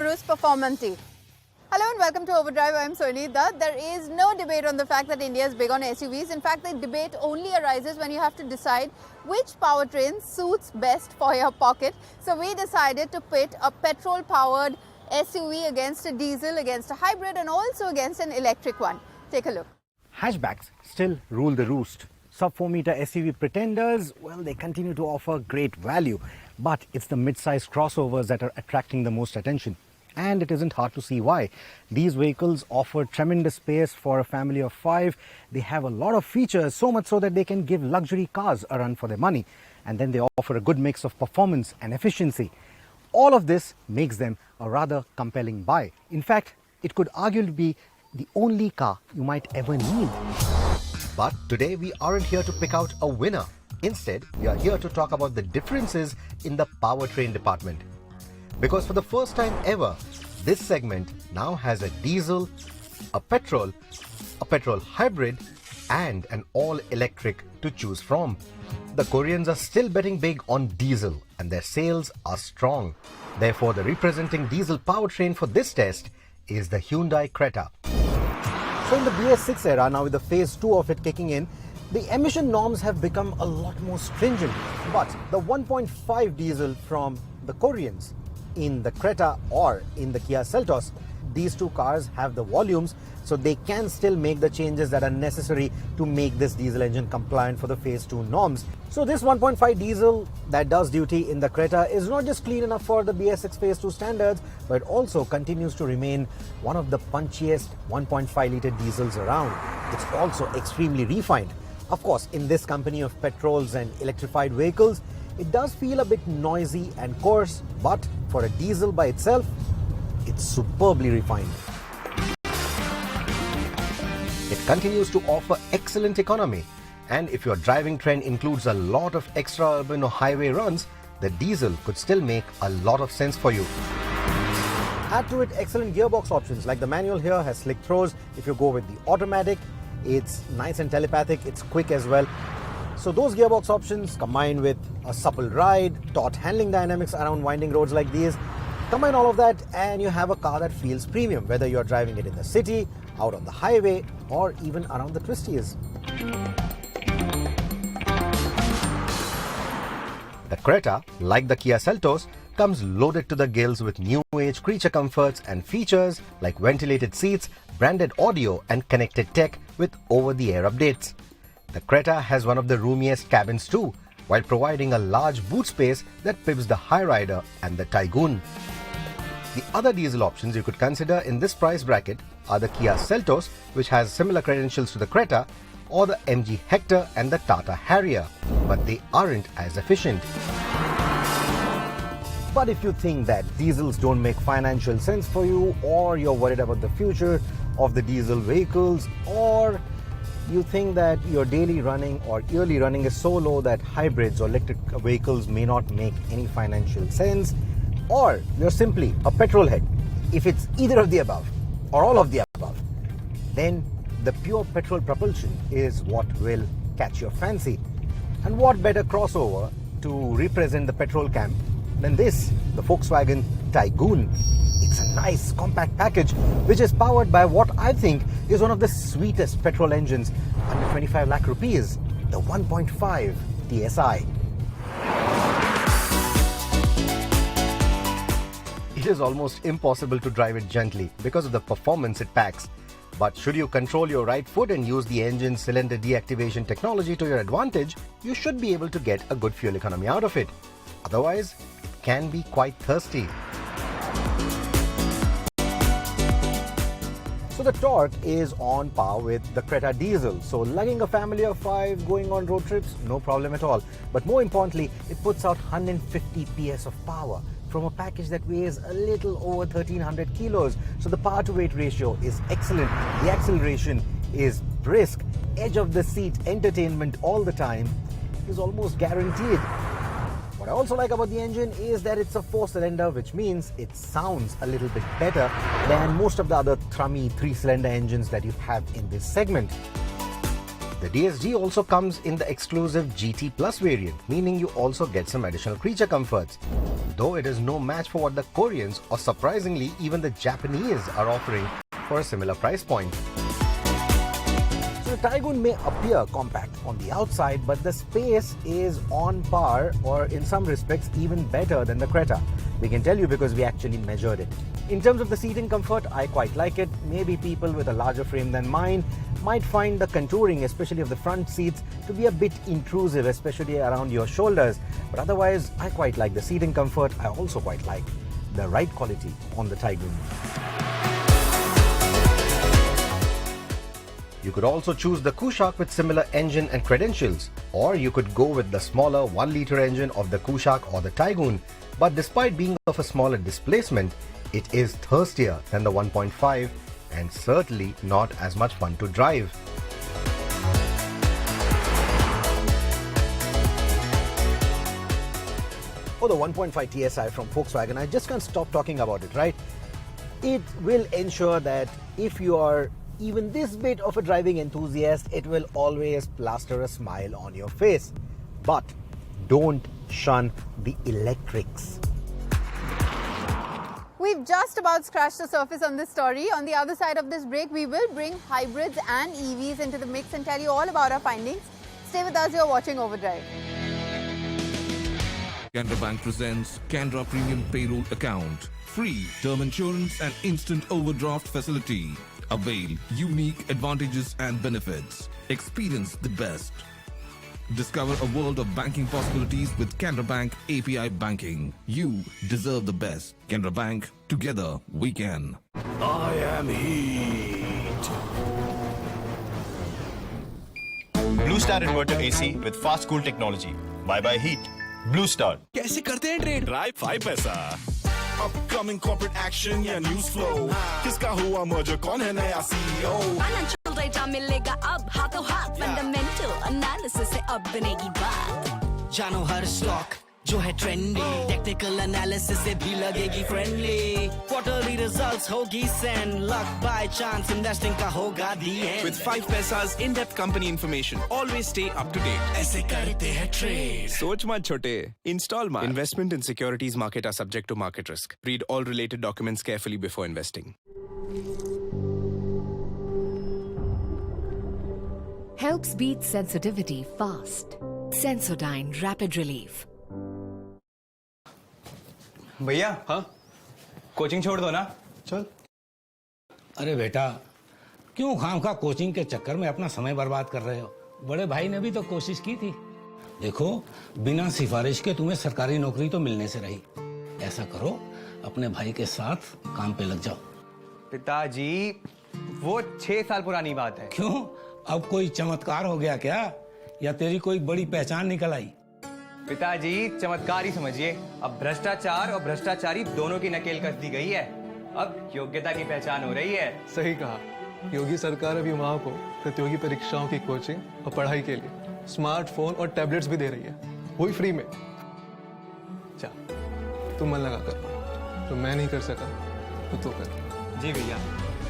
Subaru's Performante. Hello and welcome to Overdrive. I am Soini Dutt. There is no debate on the fact that India is big on SUVs. In fact, the debate only arises when you have to decide which powertrain suits best for your pocket. So we decided to pit a petrol-powered SUV against a diesel, against a hybrid, and also against an electric one. Take a look. Hatchbacks still rule the roost. Sub-4 meter SUV pretenders, well, they continue to offer great value. But it's the mid-sized crossovers that are attracting the most attention. And it isn't hard to see why. These vehicles offer tremendous space for a family of 5. They have a lot of features, so much so that they can give luxury cars a run for their money. And then they offer a good mix of performance and efficiency. All of this makes them a rather compelling buy. In fact, it could arguably be the only car you might ever need. But today we aren't here to pick out a winner. Instead, we are here to talk about the differences in the powertrain department. Because for the first time ever, this segment now has a diesel, a petrol hybrid, and an all-electric to choose from. The Koreans are still betting big on diesel and their sales are strong. Therefore, the representing diesel powertrain for this test is the Hyundai Creta. So in the BS6 era, now with the phase 2 of it kicking in, the emission norms have become a lot more stringent. But the 1.5 diesel from the Koreans in the Creta or in the Kia Seltos, these two cars have the volumes, so they can still make the changes that are necessary to make this diesel engine compliant for the phase 2 norms. So this 1.5 diesel that does duty in the Creta is not just clean enough for the BS6 phase 2 standards, but also continues to remain one of the punchiest 1.5 litre diesels around. It's also extremely refined. Of course, in this company of petrols and electrified vehicles, it does feel a bit noisy and coarse, but for a diesel by itself, it's superbly refined. It continues to offer excellent economy, and if your driving trend includes a lot of extra urban or highway runs, the diesel could still make a lot of sense for you. Add to it excellent gearbox options, like the manual here has slick throws. If you go with the automatic, it's nice and telepathic, it's quick as well. So those gearbox options combined with a supple ride, taut handling dynamics around winding roads like these, combine all of that and you have a car that feels premium, whether you're driving it in the city, out on the highway, or even around the twisties. The Creta, like the Kia Seltos, comes loaded to the gills with new age creature comforts and features like ventilated seats, branded audio and connected tech with over-the-air updates. The Creta has one of the roomiest cabins too, while providing a large boot space that pips the Hyrider and the Taigun. The other diesel options you could consider in this price bracket are the Kia Seltos, which has similar credentials to the Creta, or the MG Hector and the Tata Harrier, but they aren't as efficient. But if you think that diesels don't make financial sense for you, or you're worried about the future of the diesel vehicles, or you think that your daily running or yearly running is so low that hybrids or electric vehicles may not make any financial sense, or you're simply a petrol head, if it's either of the above or all of the above, then the pure petrol propulsion is what will catch your fancy. And what better crossover to represent the petrol camp than this, the Volkswagen Taigun. It's a nice compact package which is powered by what I think is one of the sweetest petrol engines under 25 lakh rupees, the 1.5 TSI. It is almost impossible to drive it gently because of the performance it packs. But should you control your right foot and use the engine cylinder deactivation technology to your advantage, you should be able to get a good fuel economy out of it. Otherwise, it can be quite thirsty. So the torque is on par with the Creta diesel. So lugging a family of 5 going on road trips, no problem at all. But more importantly, it puts out 150 PS of power from a package that weighs a little over 1300 kilos. So the power to weight ratio is excellent. The acceleration is brisk. Edge of the seat entertainment all the time is almost guaranteed. What I also like about the engine is that it's a 4-cylinder, which means it sounds a little bit better than most of the other thrummy 3-cylinder engines that you have in this segment. The DSG also comes in the exclusive GT Plus variant, meaning you also get some additional creature comforts. Though it is no match for what the Koreans or surprisingly even the Japanese are offering for a similar price point. So the Taigun may appear compact on the outside, but the space is on par or in some respects even better than the Creta. We can tell you because we actually measured it. In terms of the seating comfort, I quite like it. Maybe people with a larger frame than mine might find the contouring, especially of the front seats, to be a bit intrusive, especially around your shoulders. But otherwise, I quite like the seating comfort. I also quite like the ride quality on the Taigun. You could also choose the Kushaq with similar engine and credentials, or you could go with the smaller 1-litre engine of the Kushaq or the Taigun. But despite being of a smaller displacement, it is thirstier than the 1.5 and certainly not as much fun to drive. Oh, the 1.5 TSI from Volkswagen, I just can't stop talking about it, right? It will ensure that if you are even this bit of a driving enthusiast, it will always plaster a smile on your face. But don't shun the electrics. We've just about scratched the surface on this story. On the other side of this break, we will bring hybrids and EVs into the mix and tell you all about our findings. Stay with us, you're watching Overdrive. Canara Bank presents Canara Premium Payroll Account. Free term insurance and instant overdraft facility. Avail unique advantages and benefits. Experience the best. Discover a world of banking possibilities with Canara Bank API Banking. You deserve the best. Canara Bank, together we can. I am heat. Blue Star Inverter AC with fast cool technology. Bye bye heat. Blue Star. कैसे करते हैं trade? Drive 5 पैसा. Upcoming corporate action या news flow. किसका हुआ merger? कौन है नया CEO? Financial data मिलेगा अब हाथों हाथ. Fundamental analysis से अब बनेगी बात. जानो हर स्टॉक जो है ट्रेंडी, टेक्निकल एनालिसिस से भी लगेगी फ्रेंडली. क्वार्टरली रिजल्ट्स होगी send, luck by chance investing का होगा दी एंड. With 5 पैसा's in-depth company information, always stay up to date. ऐसे करते हैं ट्रेड. सोच मत छोटे. Install my investment in securities market are subject to market risk. Read all related documents carefully before investing. Helps beat sensitivity fast. Sensodyne Rapid Relief. भैया हाँ coaching छोड़ दो ना. चल. अरे बेटा, क्यों खामखा कोचिंग के चक्कर में अपना समय बर्बाद कर रहे हो? बड़े भाई ने भी तो कोशिश की थी. देखो, बिना सिफारिश के तुम्हें सरकारी नौकरी तो मिलने से रही. ऐसा करो, अपने भाई के साथ काम पे लग जाओ. पिताजी वो 6 साल पुरानी बात है. क्यों? अब कोई चमत्कार हो गया क्या? या तेरी कोई बड़ी पहचान निकल आई? पिताजी चमत्कार ही समझिए. अब भ्रष्टाचार और भ्रष्टाचारी दोनों की नकेल कस दी गई है. अब योग्यता की पहचान हो रही है. सही कहा. योगी सरकार अभी वहाँ को प्रतियोगी परीक्षाओं की कोचिंग और पढ़ाई के लिए स्मार्टफोन और टैबलेट्स भी दे रही है, वो भी फ्री में. चल तू मन लगा कर. जो मैं नहीं कर सका तो तू कर. जी भैया,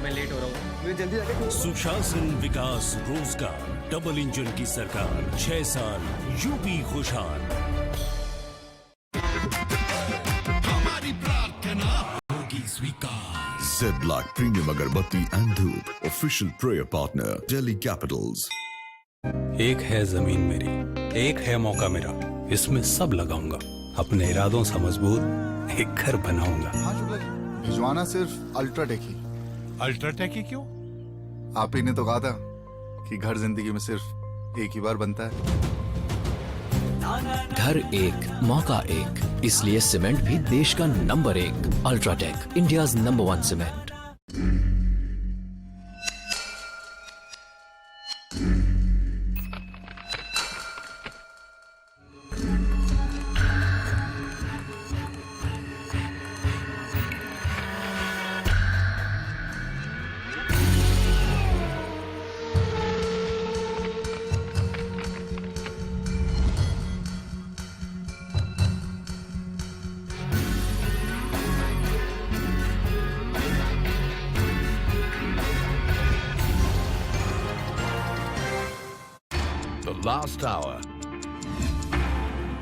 मैं लेट हो रहा हूँ. मुझे जल्दी जाके. सुशासन, विकास, रोजगार, डबल इंजन की सरकार. 6 साल यूपी खुशहाल. हमारी प्रार्थना होगी स्वीकार. Z-Black Premium Agarbatti and Dhoop, official prayer partner, Delhi Capitals. एक है जमीन मेरी, एक है मौका मेरा. इसमें सब लगाऊंगा. अपने इरादों से मजबूत एक घर बनाऊंगा. भिजवाना सिर्फ अल्ट्राटेक ही. अल्ट्राटेक ही क्यों? आप ही ने तो कहा था कि घर जिंदगी में सिर्फ एक ही बार बनता है. घर एक, मौका एक, इसलिए सीमेंट भी देश का number 1. UltraTech, India's number 1 cement. last hour.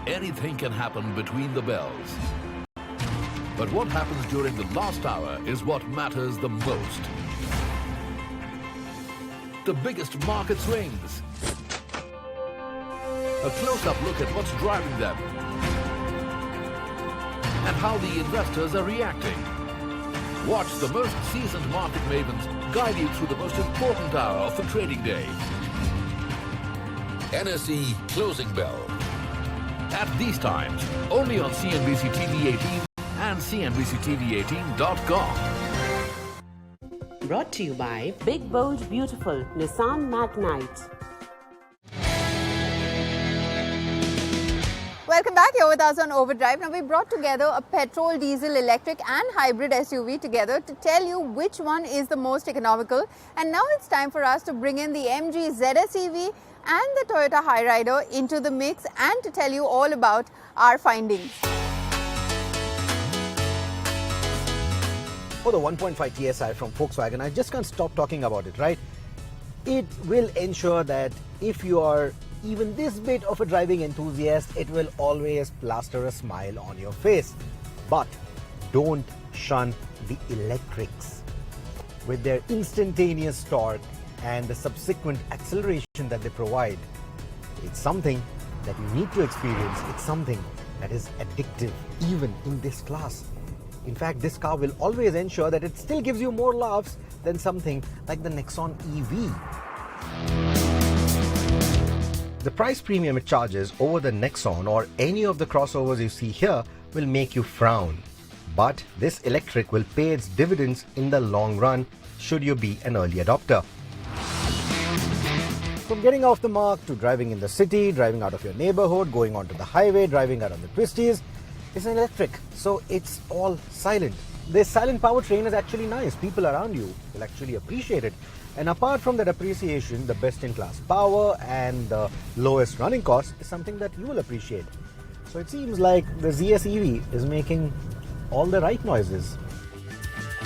Anything can happen between the bells. But what happens during the last hour is what matters the most. The biggest market swings. A close-up look at what's driving them. And how the investors are reacting. Watch the most seasoned market mavens guide you through the most important hour of the trading day. NSE Closing Bell. At these times, only on CNBC-TV18 and CNBC-TV18.com. Brought to you by Big Bold Beautiful Nissan Magnite. Welcome back. You're with us on Overdrive. Now, we brought together a petrol, diesel, electric and hybrid SUV together to tell you which one is the most economical. And now it's time for us to bring in the MG ZS EV and the Toyota Hyryder into the mix and to tell you all about our findings. For the 1.5 TSI from Volkswagen, I just can't stop talking about it, right? It will ensure that if you are even this bit of a driving enthusiast, it will always plaster a smile on your face. But don't shun the electrics. With their instantaneous torque and the subsequent acceleration that they provide, it's something that you need to experience. It's something that is addictive even in this class. In fact, this car will always ensure that it still gives you more laughs than something like the Nexon EV. The price premium it charges over the Nexon or any of the crossovers you see here will make you frown. But this electric will pay its dividends in the long run should you be an early adopter. From getting off the mark to driving in the city, driving out of your neighborhood, going onto the highway, driving out on the twisties, it's an electric, so it's all silent. This silent powertrain is actually nice. People around you will actually appreciate it. And apart from that appreciation, the best-in-class power and the lowest running cost is something that you will appreciate. So it seems like the ZS EV is making all the right noises.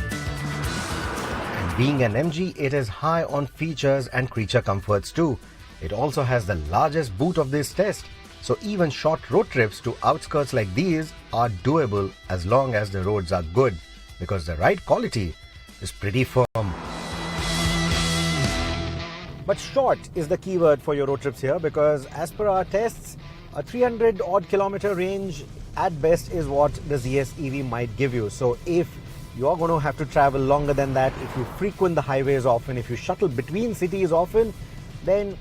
And being an MG, it is high on features and creature comforts too. It also has the largest boot of this test. So even short road trips to outskirts like these are doable as long as the roads are good, because the ride quality is pretty firm. But short is the keyword for your road trips here, because as per our tests, a 300 odd kilometer range at best is what the ZS EV might give you. So if you are going to have to travel longer than that, if you frequent the highways often, if you shuttle between cities often, then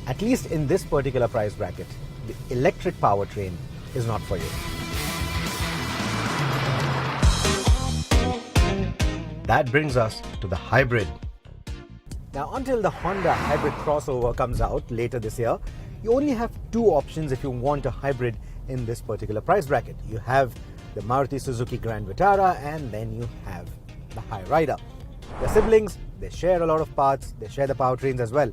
at least in this particular price bracket, the electric powertrain is not for you. That brings us to the hybrid. Now, until the Honda hybrid crossover comes out later this year, you only have two options if you want a hybrid in this particular price bracket. You have the Maruti Suzuki Grand Vitara and then you have the Hyryder. They're siblings, they share a lot of parts, they share the powertrains as well.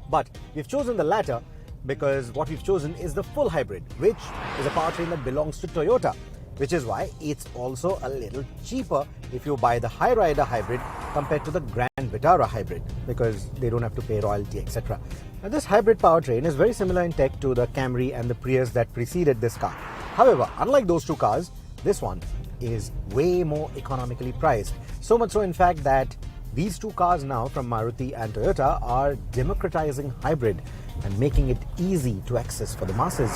But we've chosen the latter because what we've chosen is the full hybrid, which is a powertrain that belongs to Toyota, which is why it's also a little cheaper if you buy the Hyryder hybrid compared to the Grand Vitara hybrid, because they don't have to pay royalty, etc. Now, this hybrid powertrain is very similar in tech to the Camry and the Prius that preceded this car. However, unlike those two cars, this one is way more economically priced. So much so, in fact, that these two cars now from Maruti and Toyota are democratizing hybrid and making it easy to access for the masses.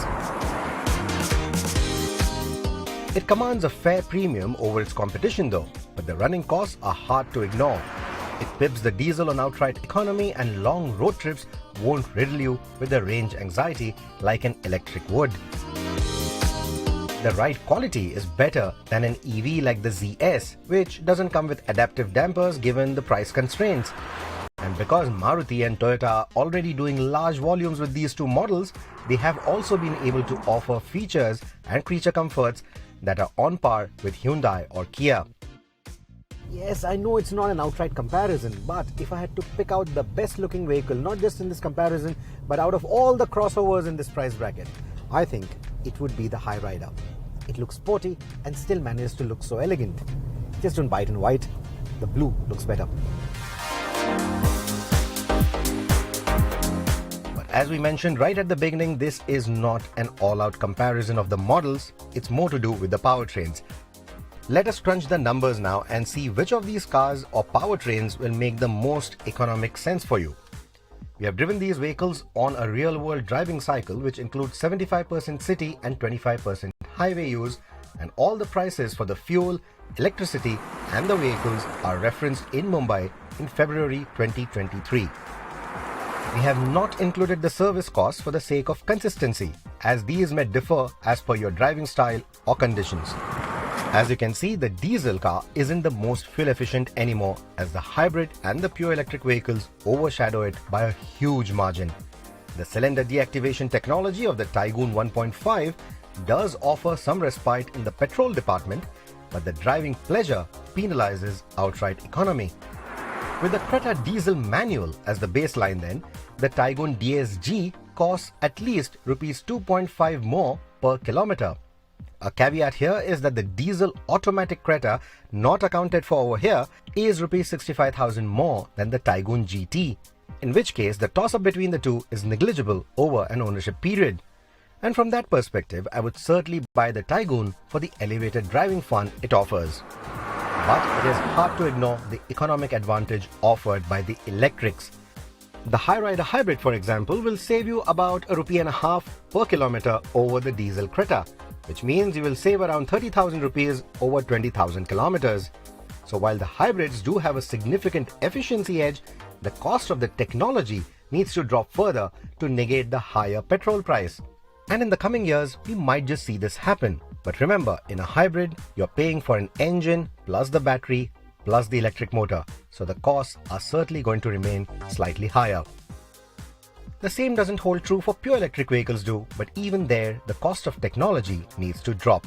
It commands a fair premium over its competition though, but the running costs are hard to ignore. It pips the diesel on outright economy, and long road trips won't riddle you with the range anxiety like an electric would. The ride quality is better than an EV like the ZS, which doesn't come with adaptive dampers given the price constraints. And because Maruti and Toyota are already doing large volumes with these two models, they have also been able to offer features and creature comforts that are on par with Hyundai or Kia. Yes, I know it's not an outright comparison, but if I had to pick out the best looking vehicle, not just in this comparison, but out of all the crossovers in this price bracket, I think it would be the Hyryder. It looks sporty and still manages to look so elegant. Just don't buy it in white, the blue looks better. But As we mentioned right at the beginning, this is not an all-out comparison of the models, it's more to do with the powertrains. Let us crunch the numbers now and see which of these cars or powertrains will make the most economic sense for you. We have driven these vehicles on a real-world driving cycle which includes 75% city and 25% highway use, and all the prices for the fuel, electricity and the vehicles are referenced in Mumbai in February 2023. We have not included the service costs for the sake of consistency, as these may differ as per your driving style or conditions. As you can see, the diesel car isn't the most fuel efficient anymore, as the hybrid and the pure electric vehicles overshadow it by a huge margin. The cylinder deactivation technology of the Taigun 1.5 does offer some respite in the petrol department, but the driving pleasure penalizes outright economy. With the Creta diesel manual as the baseline then, the Taigun DSG costs at least Rs 2.5 more per kilometer. A caveat here is that the diesel automatic Creta, not accounted for over here, is Rs 65,000 more than the Taigun GT, in which case the toss-up between the two is negligible over an ownership period. And from that perspective, I would certainly buy the Taigun for the elevated driving fun it offers. But it is hard to ignore the economic advantage offered by the electrics. The Hyrider Hybrid, for example, will save you about ₹1.50 per kilometer over the diesel Creta, which means you will save around 30,000 rupees over 20,000 kilometers. So while the hybrids do have a significant efficiency edge, the cost of the technology needs to drop further to negate the higher petrol price. And in the coming years, we might just see this happen. But remember, in a hybrid, you're paying for an engine plus the battery plus the electric motor, so the costs are certainly going to remain slightly higher. The same doesn't hold true for pure electric vehicles too, but even there, the cost of technology needs to drop.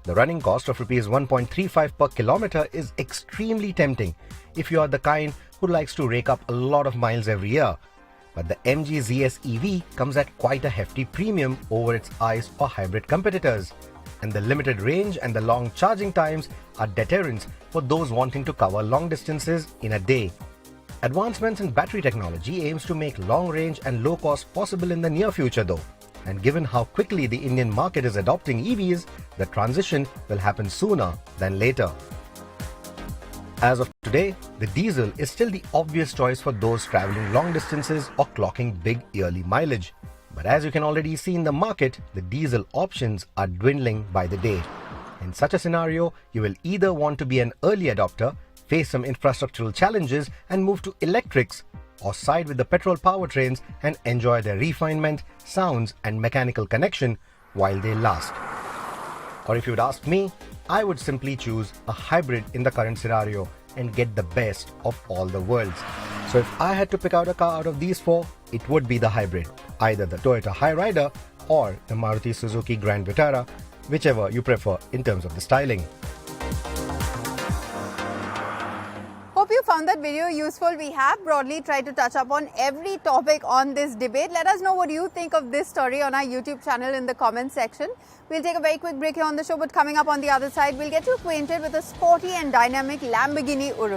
The running cost of Rs 1.35 per kilometer is extremely tempting if you are the kind who likes to rake up a lot of miles every year. But the MG ZS EV comes at quite a hefty premium over its ICE or hybrid competitors. And the limited range and the long charging times are deterrents for those wanting to cover long distances in a day. Advancements in battery technology aims to make long range and low cost possible in the near future though. And given how quickly the Indian market is adopting EVs, the transition will happen sooner than later. As of today, the diesel is still the obvious choice for those traveling long distances or clocking big yearly mileage. But as you can already see in the market, the diesel options are dwindling by the day. In such a scenario, you will either want to be an early adopter, face some infrastructural challenges and move to electrics, or side with the petrol powertrains and enjoy their refinement, sounds and mechanical connection while they last. Or if you'd ask me, I would simply choose a hybrid in the current scenario and get the best of all the worlds. So if I had to pick out a car out of these four, it would be the hybrid, either the Toyota Hyrider or the Maruti Suzuki Grand Vitara, whichever you prefer in terms of the styling. Hope you found that video useful. We have broadly tried to touch upon every topic on this debate. Let us know what you think of this story on our YouTube channel in the comments section. We'll take a very quick break here on the show, but coming up on the other side, we'll get you acquainted with a sporty and dynamic Lamborghini Urus.